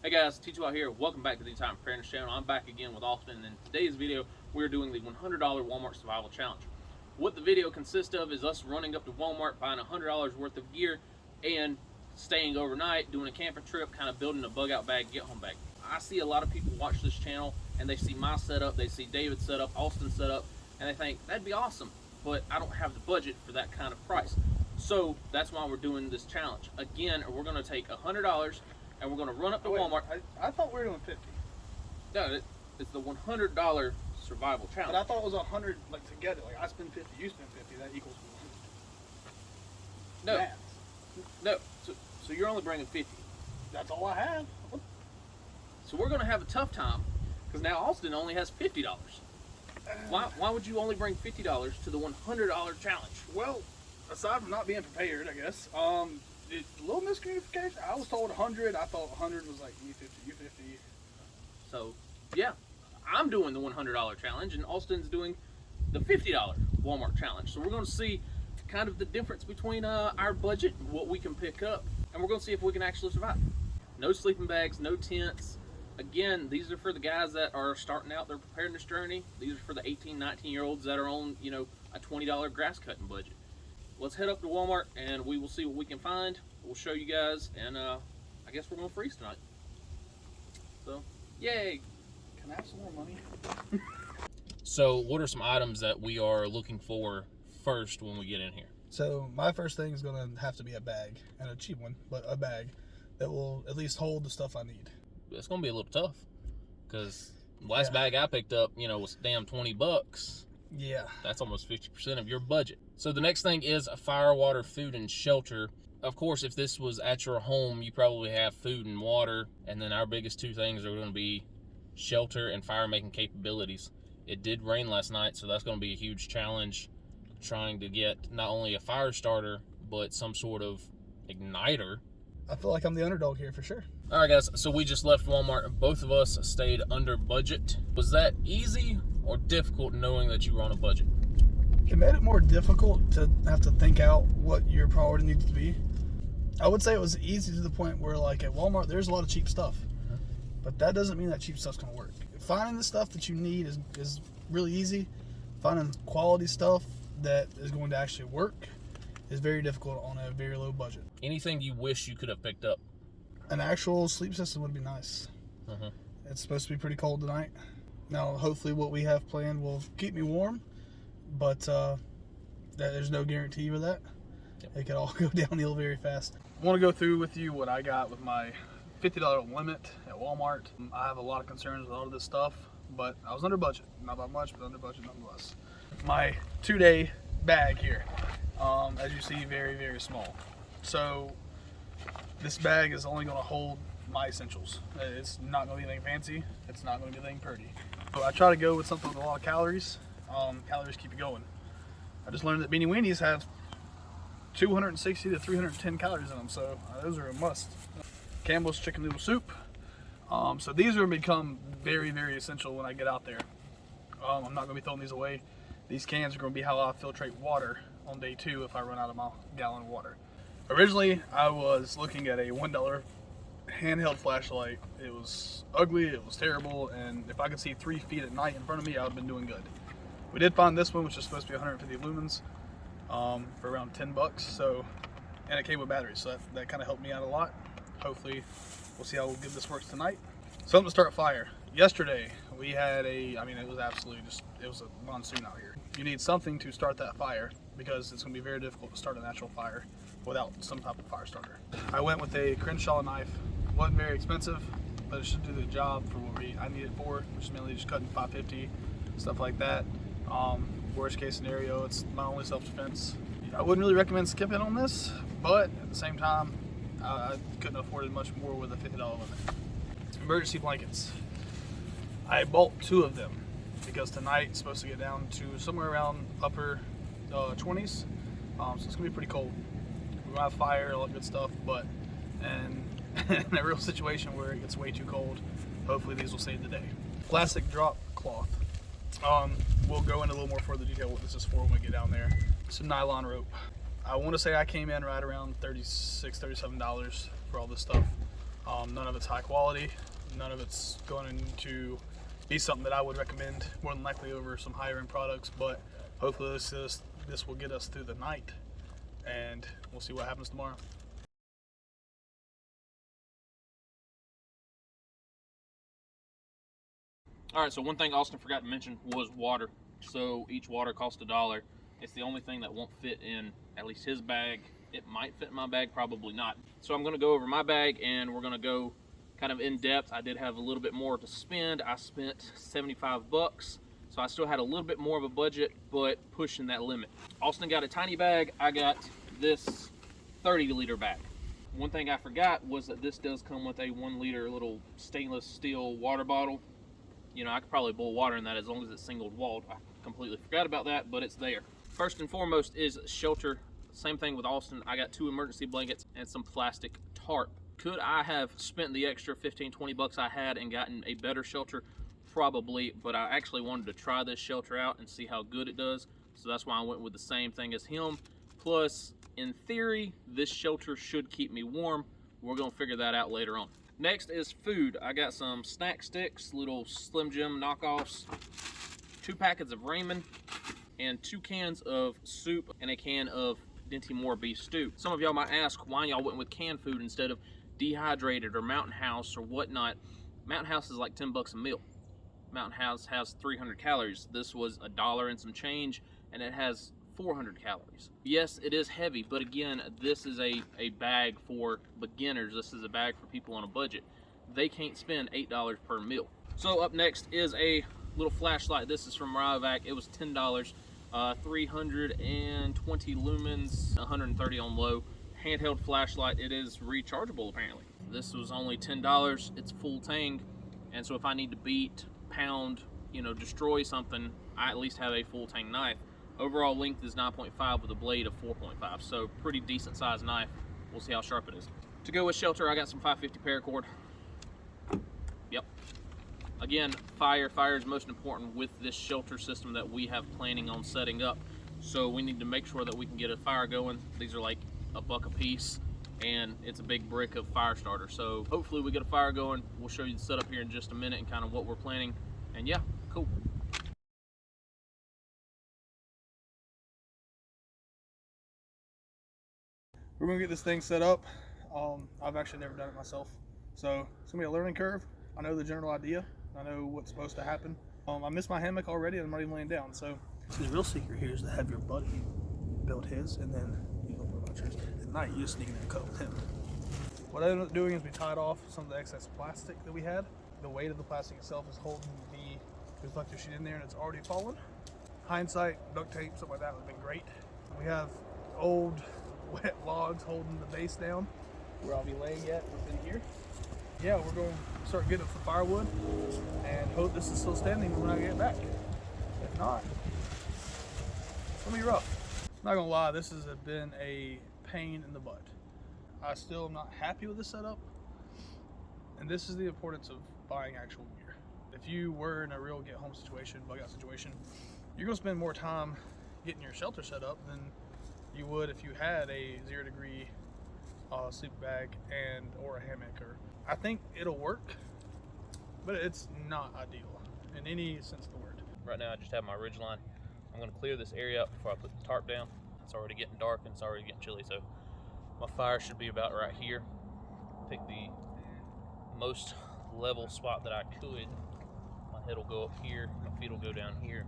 Hey guys, T2 out here. Welcome back to the Time Preparedness channel. I'm back again with Auston, and in today's video, we're doing the $100 Walmart Survival Challenge. What the video consists of is us running up to Walmart, buying $100 worth of gear, and staying overnight, doing a camping trip, kind of building a bug out bag, get home bag. I see a lot of people watch this channel, and they see my setup, they see David's setup, Austin's setup, and they think, that'd be awesome, but I don't have the budget for that kind of price. So that's why we're doing this challenge. Again, we're going to take $100, and we're going to run up to Walmart. I thought we were doing 50. No, it's the $100 survival challenge. But I thought it was 100, like together. Like I spend 50, you spend 50. That equals 100. No, Math. no. So you're only bringing 50. That's all I have. So we're going to have a tough time because now Austin only has $50. Why would you only bring $50 to the $100 challenge? Well, aside from not being prepared, I guess. It's a little miscommunication. I was told 100. I thought 100 was like U50, U50. So, yeah, I'm doing the $100 challenge, and Austin's doing the $50 Walmart challenge. So we're going to see kind of the difference between our budget and what we can pick up, and we're going to see if we can actually survive. No sleeping bags, no tents. Again, these are for the guys that are starting out their preparedness journey. These are for the 18, 19-year-olds that are on, a $20 grass cutting budget. Let's head up to Walmart and we will see what we can find. We'll show you guys, and I guess we're gonna freeze tonight. So, yay! Can I have some more money? So, what are some items that we are looking for first when we get in here? So, my first thing is going to have to be a bag, and a cheap one, but a bag that will at least hold the stuff I need. It's gonna be a little tough, because the last bag I picked up, was damn $20. Yeah. That's almost 50% of your budget. So the next thing is fire, water, food, and shelter. Of course, if this was at your home, you probably have food and water. And then our biggest two things are going to be shelter and fire making capabilities. It did rain last night, so that's going to be a huge challenge, trying to get not only a fire starter, but some sort of igniter. I feel like I'm the underdog here for sure. All right, guys, so we just left Walmart. Both of us stayed under budget. Was that easy or difficult knowing that you were on a budget? It made it more difficult to have to think out what your priority needs to be. I would say it was easy to the point where, like, at Walmart, there's a lot of cheap stuff. But that doesn't mean that cheap stuff's going to work. Finding the stuff that you need is really easy. Finding quality stuff that is going to actually work is very difficult on a very low budget. Anything you wish you could have picked up? An actual sleep system would be nice. It's supposed to be pretty cold tonight. Now, hopefully what we have planned will keep me warm, but there's no guarantee for that. It could all go downhill very fast. I want to go through with you what I got with my $50 limit at Walmart. I have a lot of concerns with all of this stuff, but I was under budget. Not by much, but under budget nonetheless. My 2-day bag here, as you see, very, very small. So this bag is only going to hold my essentials. It's not going to be anything fancy. It's not going to be anything pretty. So I try to go with something with a lot of calories. Calories keep you going. I just learned that beanie weenies have 260 to 310 calories in them, so those are a must. Campbell's chicken noodle soup. So these are going to become very, very essential when I get out there. I'm not going to be throwing these away. These cans are going to be how I filtrate water on day 2 if I run out of my gallon of water. Originally, I was looking at a $1 handheld flashlight. It was ugly, it was terrible, and if I could see 3 feet at night in front of me, I would have been doing good. We did find this one, which is supposed to be 150 lumens for around $10. So, and it came with batteries, so that kind of helped me out a lot. Hopefully, we'll see how good this works tonight. Something to start a fire. Yesterday, we had it was absolutely it was a monsoon out here. You need something to start that fire because it's going to be very difficult to start a natural fire without some type of fire starter. I went with a Crenshaw knife. Wasn't very expensive, but it should do the job for what I need it for, which is mainly just cutting 550, stuff like that. Worst case scenario, it's my only self-defense. I wouldn't really recommend skipping on this, but at the same time, I couldn't afford it much more with a $50 limit. Emergency blankets. I bought 2 of them because tonight it's supposed to get down to somewhere around upper 20s, so it's gonna be pretty cold. We're gonna have fire, all that good stuff, but in a real situation where it gets way too cold, hopefully these will save the day. Plastic drop cloth. We'll go into a little more further detail what this is for when we get down there. Some nylon rope. I want to say I came in right around $36, $37 for all this stuff. None of it's high quality. None of it's going to be something that I would recommend more than likely over some higher end products, but hopefully this will get us through the night, and we'll see what happens tomorrow. All right, so one thing Austin forgot to mention was water. So each water costs $1. It's the only thing that won't fit in at least his bag. It might fit in my bag, probably not. So I'm gonna go over my bag and we're gonna go kind of in depth. I did have a little bit more to spend. I spent 75 bucks. So I still had a little bit more of a budget, but pushing that limit. Austin got a tiny bag. I got this 30-liter bag. One thing I forgot was that this does come with a 1-liter little stainless steel water bottle. You know, I could probably boil water in that as long as it's single walled. I completely forgot about that, but it's there. First and foremost is shelter. Same thing with Austin. I got 2 emergency blankets and some plastic tarp. Could I have spent the extra 15, 20 bucks I had and gotten a better shelter? Probably, but I actually wanted to try this shelter out and see how good it does. So that's why I went with the same thing as him. Plus, in theory, this shelter should keep me warm. We're gonna figure that out later on. Next is food. I got some snack sticks, little Slim Jim knockoffs, 2 packets of ramen, and 2 cans of soup and a can of Dinty Moore beef stew. Some of y'all might ask why y'all went with canned food instead of dehydrated or Mountain House or whatnot. Mountain House is like 10 bucks a meal. Mountain House has 300 calories. This was $1 and some change, and it has 400 calories. Yes, it is heavy, but again, this is a bag for beginners. This is a bag for people on a budget. They can't spend $8 per meal. So up next is a little flashlight. This is from Ryovac. It was $10, 320 lumens, 130 on low. Handheld flashlight. It is rechargeable apparently. This was only $10. It's full tang, and so if I need to beat, pound, you know, destroy something, I at least have a full tang knife. Overall length is 9.5 with a blade of 4.5, so pretty decent sized knife. We'll see how sharp it is. To go with shelter, I got some 550 paracord. Yep. Again, fire is most important with this shelter system that we have planning on setting up. So we need to make sure that we can get a fire going. These are like $1 a piece, and it's a big brick of fire starter. So hopefully we get a fire going. We'll show you the setup here in just a minute and kind of what we're planning. And yeah, cool. We're gonna get this thing set up. I've actually never done it myself, so it's gonna be a learning curve. I know the general idea. I know what's supposed to happen. I missed my hammock already, and I'm not even laying down. So the real secret here is to have your buddy build his, and then you don't worry about yours. At night, you just sneak in and cut with him. What I ended up doing is we tied off some of the excess plastic that we had. The weight of the plastic itself is holding the reflector sheet in there, and it's already fallen. Hindsight, duct tape, something like that would have been great. We have old wet logs holding the base down where I'll be laying at within here. Yeah, we're going to start getting up some firewood and hope this is still standing when I get back. If not, it's gonna be rough. Not gonna lie, this has been a pain in the butt. I still am not happy with the setup, and this is the importance of buying actual gear. If you were in a real get home situation, bug out situation, you're gonna spend more time getting your shelter set up than you would if you had a 0-degree sleep bag and or a hammock. Or I think it'll work, but it's not ideal in any sense of the word. Right now I just have my ridge line. I'm going to clear this area up before I put the tarp down. It's already getting dark and it's already getting chilly, so my fire should be about right here. Pick the most level spot that I could. My head will go up here, my feet will go down here.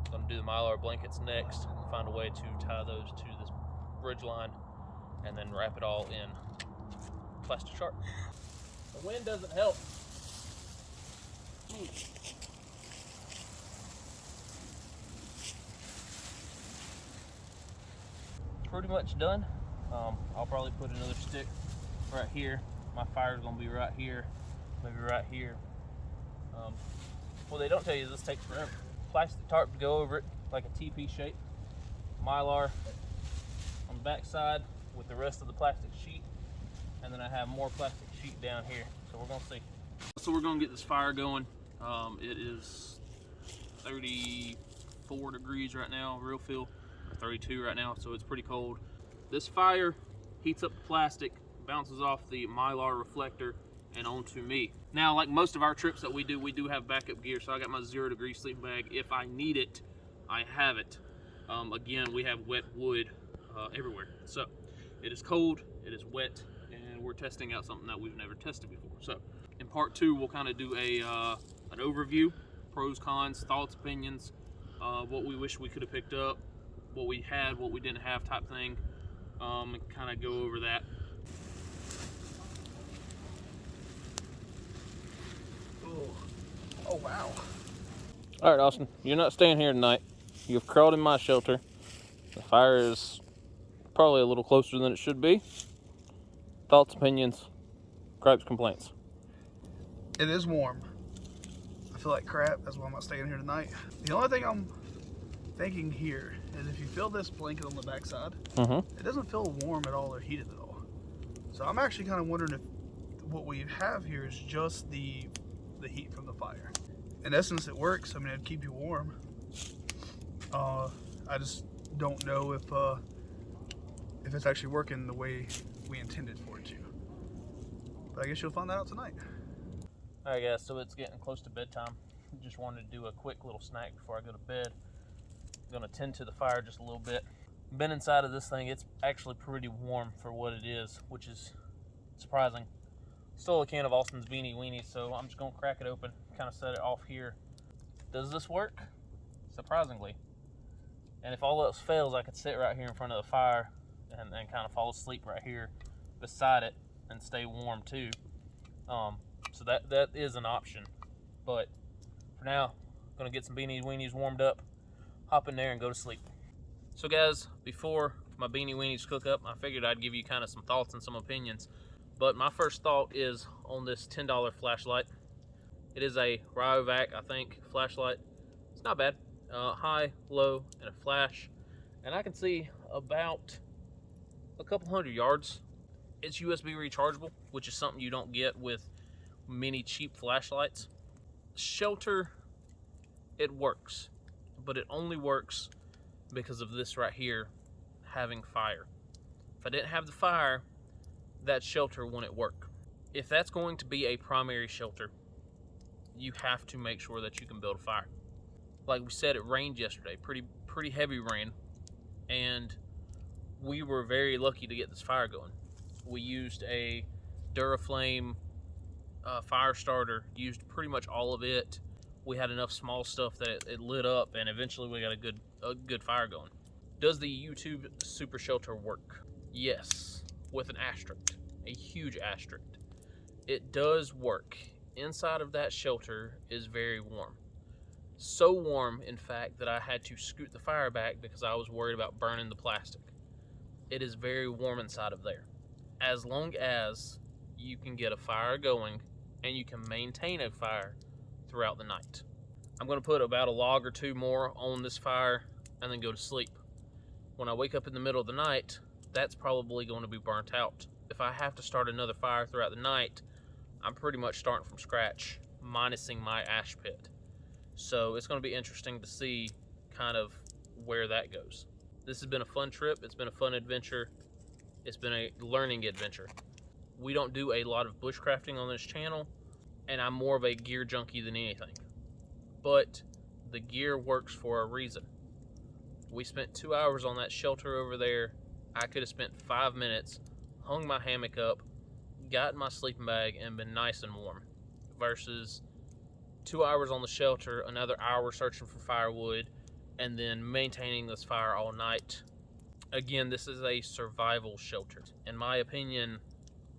I'm going to do the Mylar blankets next, find a way to tie those to this bridge line, and then wrap it all in plastic tarp. The wind doesn't help. Pretty much done. I'll probably put another stick right here. My fire's gonna be right here, maybe right here. What they don't tell you is this takes forever. Plastic tarp to go over it like a TP shape. Mylar on the back side with the rest of the plastic sheet, and then I have more plastic sheet down here. So we're gonna see. So we're gonna get this fire going. It is 34 degrees right now, real feel, 32 right now, so it's pretty cold. This fire heats up the plastic, bounces off the Mylar reflector, and on to me. Now, like most of our trips that we do have backup gear. So I got my 0 degree sleeping bag. If I need it, I have it. Again, we have wet wood everywhere. So it is cold, it is wet, and we're testing out something that we've never tested before. So in part 2, we'll kind of do an overview, pros, cons, thoughts, opinions, what we wish we could have picked up, what we had, what we didn't have type thing, and kind of go over that. Oh wow. All right, Austin, you're not staying here tonight. You've crawled in my shelter. The fire is probably a little closer than it should be. Thoughts, opinions, gripes, complaints. It is warm. I feel like crap. That's why I'm not staying here tonight. The only thing I'm thinking here is if you feel this blanket on the backside, it doesn't feel warm at all or heated at all. So I'm actually kind of wondering if what we have here is just the heat from the fire. In essence, it works. I mean, it'd keep you warm. I just don't know if it's actually working the way we intended for it to. But I guess you'll find that out tonight. All right, guys, so it's getting close to bedtime. Just wanted to do a quick little snack before I go to bed. I'm gonna tend to the fire just a little bit. Been inside of this thing, it's actually pretty warm for what it is, which is surprising. Stole a can of Auston's Beanie Weenies, so I'm just gonna crack it open, kind of set it off here. Does this work? Surprisingly. And if all else fails, I could sit right here in front of the fire and kind of fall asleep right here beside it and stay warm too. So that is an option. But for now, I'm gonna get some Beanie Weenies warmed up, hop in there and go to sleep. So guys, before my Beanie Weenies cook up, I figured I'd give you kind of some thoughts and some opinions. But my first thought is on this $10 flashlight. It is a Ryovac, I think, flashlight. It's not bad. High, low, and a flash. And I can see about a couple hundred yards. It's USB rechargeable, which is something you don't get with many cheap flashlights. Shelter, it works. But it only works because of this right here, having fire. If I didn't have the fire, that shelter wouldn't work. If that's going to be a primary shelter, you have to make sure that you can build a fire. Like we said, it rained yesterday, pretty heavy rain, and we were very lucky to get this fire going. We used a Duraflame fire starter, used pretty much all of it. We had enough small stuff that it lit up, and eventually we got a good fire going. Does the YouTube Super Shelter work? Yes, with an asterisk, a huge asterisk. It does work. Inside of that shelter is very warm. So warm, in fact, that I had to scoot the fire back because I was worried about burning the plastic. It is very warm inside of there. As long as you can get a fire going and you can maintain a fire throughout the night. I'm going to put about a log or two more on this fire and then go to sleep. When I wake up in the middle of the night, that's probably going to be burnt out. If I have to start another fire throughout the night, I'm pretty much starting from scratch, minusing my ash pit. So it's going to be interesting to see kind of where that goes. This has been a fun trip. It's been a fun adventure. It's been a learning adventure. We don't do a lot of bushcrafting on this channel, and I'm more of a gear junkie than anything. But the gear works for a reason. We spent 2 hours on that shelter over there. I could have spent 5 minutes, hung my hammock up, got in my sleeping bag, and been nice and warm. Versus 2 hours on the shelter, another hour searching for firewood, and then maintaining this fire all night. Again, this is a survival shelter. In my opinion,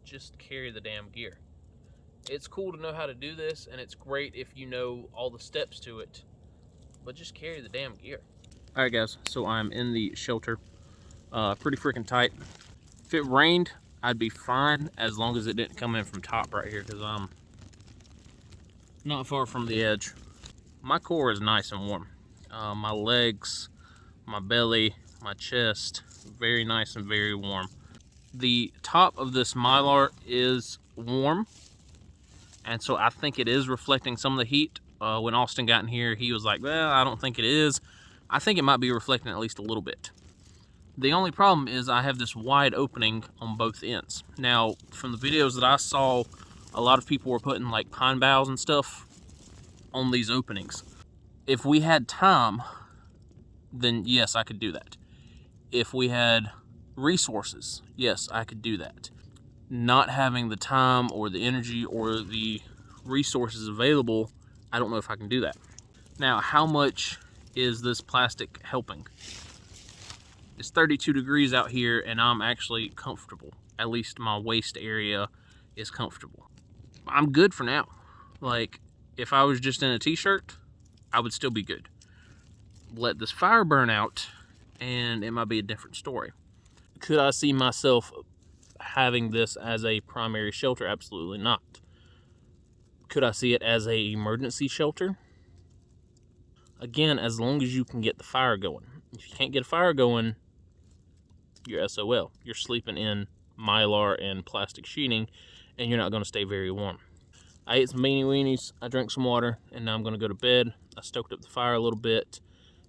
just carry the damn gear. It's cool to know how to do this, and it's great if you know all the steps to it, but just carry the damn gear. All right, guys, so I'm in the shelter, pretty freaking tight. If it rained, I'd be fine as long as it didn't come in from top right here, because I'm not far from the edge. My core is nice and warm. My legs, my belly, my chest, very nice and very warm. The top of this Mylar is warm, and so I think it is reflecting some of the heat. When Austin got in here, he was like, well, I don't think it is. I think it might be reflecting at least a little bit. The only problem is I have this wide opening on both ends. Now, from the videos that I saw a lot of people were putting like pine boughs and stuff on these openings. If we had time, then yes, I could do that. If we had resources, yes, I could do that. Not having the time or the energy or the resources available, I don't know if I can do that. Now, how much is this plastic helping? It's 32 degrees out here and I'm actually comfortable. At least my waist area is comfortable. I'm good for now. Like, if I was just in a t-shirt, I would still be good. Let this fire burn out and it might be a different story. Could I see myself having this as a primary shelter? Absolutely not. Could I see it as an emergency shelter? Again, as long as you can get the fire going. If you can't get a fire going, you're SOL. You're sleeping in Mylar and plastic sheeting, and you're not going to stay very warm. I ate some beanie weenies, I drank some water, and now I'm going to go to bed. I stoked up the fire a little bit,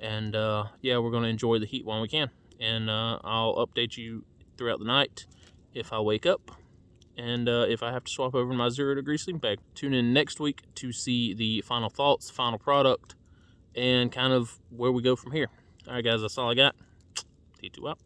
and yeah, we're going to enjoy the heat while we can. And I'll update you throughout the night if I wake up, and if I have to swap over my 0 degree sleeping bag. Tune in next week to see the final thoughts, final product, and kind of where we go from here. All right, guys, that's all I got. T2 out.